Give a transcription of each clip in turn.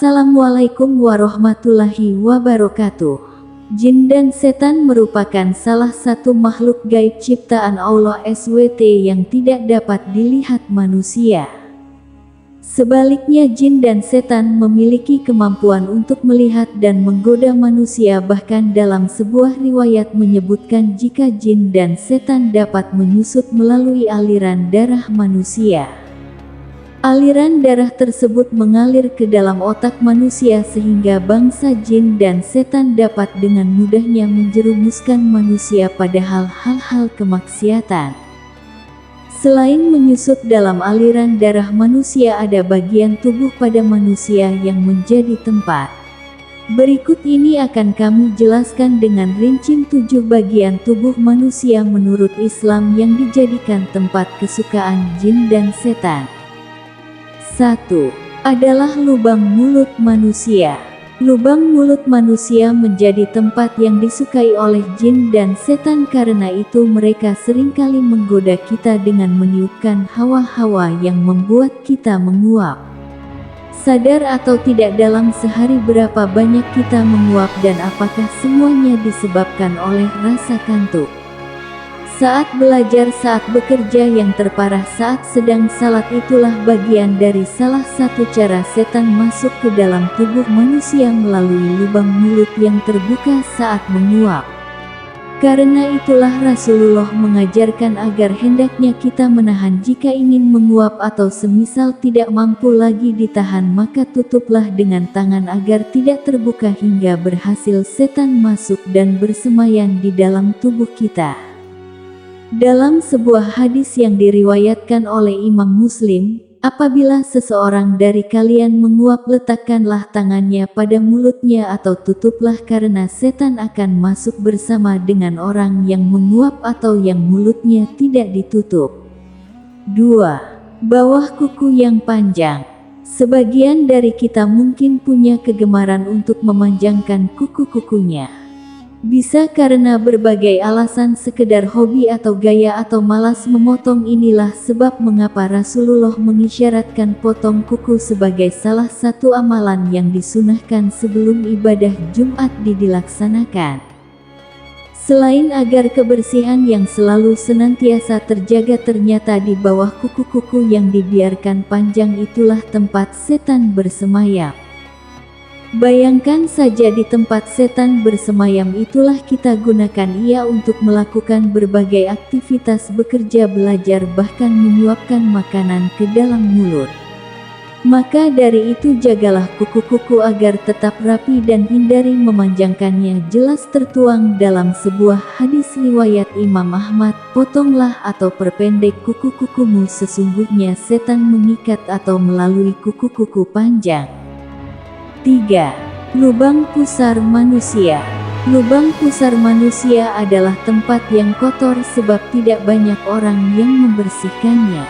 Assalamualaikum warahmatullahi wabarakatuh. Jin dan setan merupakan salah satu makhluk gaib ciptaan Allah SWT yang tidak dapat dilihat manusia. Sebaliknya, jin dan setan memiliki kemampuan untuk melihat dan menggoda manusia. Bahkan dalam sebuah riwayat menyebutkan jika jin dan setan dapat menyusut melalui aliran darah manusia. Aliran darah tersebut mengalir ke dalam otak manusia sehingga bangsa jin dan setan dapat dengan mudahnya menjerumuskan manusia pada hal-hal kemaksiatan. Selain menyusut dalam aliran darah manusia, ada bagian tubuh pada manusia yang menjadi tempat. Berikut ini akan kami jelaskan dengan rinci 7 bagian tubuh manusia menurut Islam yang dijadikan tempat kesukaan jin dan setan. 1. Adalah lubang mulut manusia. Lubang mulut manusia menjadi tempat yang disukai oleh jin dan setan, karena itu mereka seringkali menggoda kita dengan meniupkan hawa-hawa yang membuat kita menguap. Sadar atau tidak, dalam sehari berapa banyak kita menguap, dan apakah semuanya disebabkan oleh rasa kantuk? Saat belajar, saat bekerja, yang terparah saat sedang salat, itulah bagian dari salah satu cara setan masuk ke dalam tubuh manusia melalui lubang mulut yang terbuka saat menguap. Karena itulah Rasulullah mengajarkan agar hendaknya kita menahan jika ingin menguap, atau semisal tidak mampu lagi ditahan maka tutuplah dengan tangan agar tidak terbuka hingga berhasil setan masuk dan bersemayam di dalam tubuh kita. Dalam sebuah hadis yang diriwayatkan oleh Imam Muslim, apabila seseorang dari kalian menguap, letakkanlah tangannya pada mulutnya atau tutuplah, karena setan akan masuk bersama dengan orang yang menguap atau yang mulutnya tidak ditutup. 2. Bawah kuku yang panjang. Sebagian dari kita mungkin punya kegemaran untuk memanjangkan kuku-kukunya. Bisa karena berbagai alasan, sekedar hobi atau gaya, atau malas memotong. Inilah sebab mengapa Rasulullah mengisyaratkan potong kuku sebagai salah satu amalan yang disunahkan sebelum ibadah Jumat dilaksanakan. Selain agar kebersihan yang selalu senantiasa terjaga, ternyata di bawah kuku-kuku yang dibiarkan panjang itulah tempat setan bersemayam. Bayangkan saja, di tempat setan bersemayam itulah kita gunakan ia untuk melakukan berbagai aktivitas, bekerja, belajar, bahkan menyuapkan makanan ke dalam mulut. Maka dari itu jagalah kuku-kuku agar tetap rapi dan hindari memanjangkannya. Jelas tertuang dalam sebuah hadis riwayat Imam Ahmad, potonglah atau perpendek kuku-kukumu, sesungguhnya setan mengikat atau melalui kuku-kuku panjang. 3. Lubang pusar manusia. Lubang pusar manusia adalah tempat yang kotor sebab tidak banyak orang yang membersihkannya.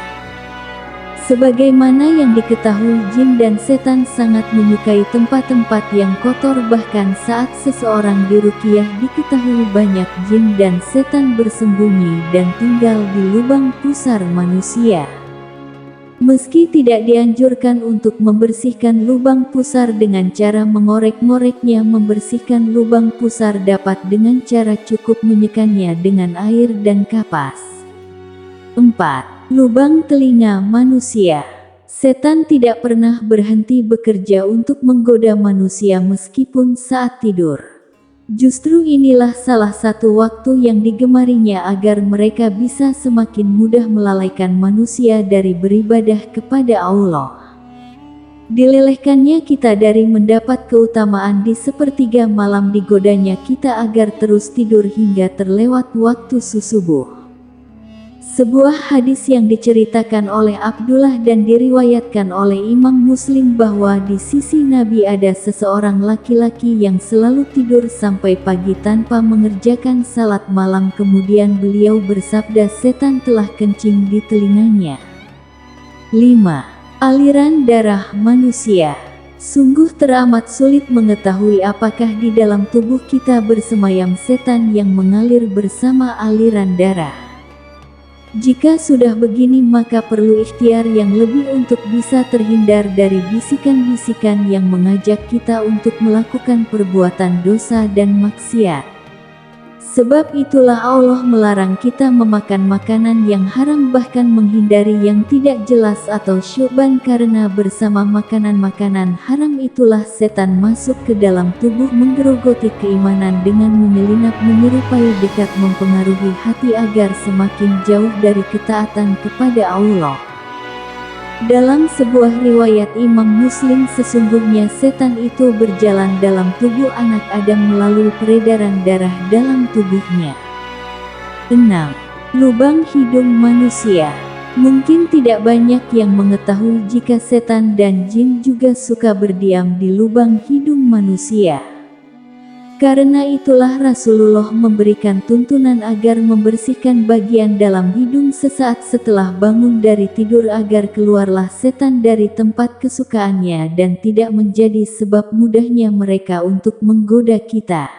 Sebagaimana yang diketahui, jin dan setan sangat menyukai tempat-tempat yang kotor. Bahkan saat seseorang diruqyah, diketahui banyak jin dan setan bersembunyi dan tinggal di lubang pusar manusia. Meski tidak dianjurkan untuk membersihkan lubang pusar dengan cara mengorek-ngoreknya, membersihkan lubang pusar dapat dengan cara cukup menyekannya dengan air dan kapas. 4. Lubang telinga manusia. Setan tidak pernah berhenti bekerja untuk menggoda manusia meskipun saat tidur. Justru inilah salah satu waktu yang digemarinya agar mereka bisa semakin mudah melalaikan manusia dari beribadah kepada Allah. Dilelehkannya kita dari mendapat keutamaan di sepertiga malam, digodanya kita agar terus tidur hingga terlewat waktu subuh. Sebuah hadis yang diceritakan oleh Abdullah dan diriwayatkan oleh Imam Muslim bahwa di sisi Nabi ada seseorang laki-laki yang selalu tidur sampai pagi tanpa mengerjakan salat malam. Kemudian beliau bersabda, setan telah kencing di telinganya. 5. Aliran darah manusia. Sungguh teramat sulit mengetahui apakah di dalam tubuh kita bersemayam setan yang mengalir bersama aliran darah. Jika sudah begini maka perlu ikhtiar yang lebih untuk bisa terhindar dari bisikan-bisikan yang mengajak kita untuk melakukan perbuatan dosa dan maksiat. Sebab itulah Allah melarang kita memakan makanan yang haram, bahkan menghindari yang tidak jelas atau syubhan, karena bersama makanan-makanan haram itulah setan masuk ke dalam tubuh menggerogoti keimanan dengan menyelinap menyerupai dekat mempengaruhi hati agar semakin jauh dari ketaatan kepada Allah. Dalam sebuah riwayat Imam Muslim, sesungguhnya setan itu berjalan dalam tubuh anak Adam melalui peredaran darah dalam tubuhnya. 6. Lubang hidung manusia. Mungkin tidak banyak yang mengetahui jika setan dan jin juga suka berdiam di lubang hidung manusia. Karena itulah Rasulullah memberikan tuntunan agar membersihkan bagian dalam hidung sesaat setelah bangun dari tidur agar keluarlah setan dari tempat kesukaannya dan tidak menjadi sebab mudahnya mereka untuk menggoda kita.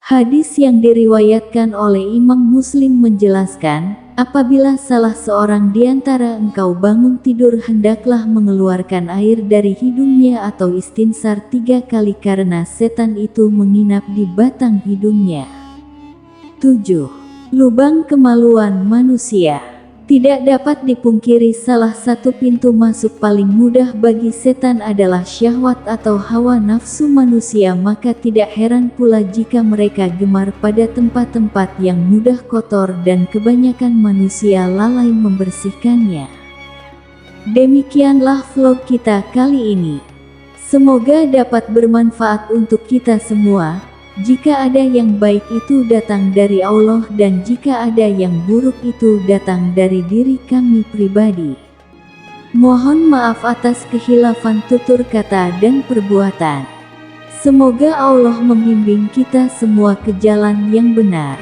Hadis yang diriwayatkan oleh Imam Muslim menjelaskan, apabila salah seorang di antara engkau bangun tidur hendaklah mengeluarkan air dari hidungnya atau istinsar 3 kali karena setan itu menginap di batang hidungnya. 7. Lubang kemaluan manusia. Tidak dapat dipungkiri salah satu pintu masuk paling mudah bagi setan adalah syahwat atau hawa nafsu manusia, maka tidak heran pula jika mereka gemar pada tempat-tempat yang mudah kotor dan kebanyakan manusia lalai membersihkannya. Demikianlah vlog kita kali ini. Semoga dapat bermanfaat untuk kita semua. Jika ada yang baik itu datang dari Allah dan jika ada yang buruk itu datang dari diri kami pribadi. Mohon maaf atas kehilafan tutur kata dan perbuatan. Semoga Allah membimbing kita semua ke jalan yang benar.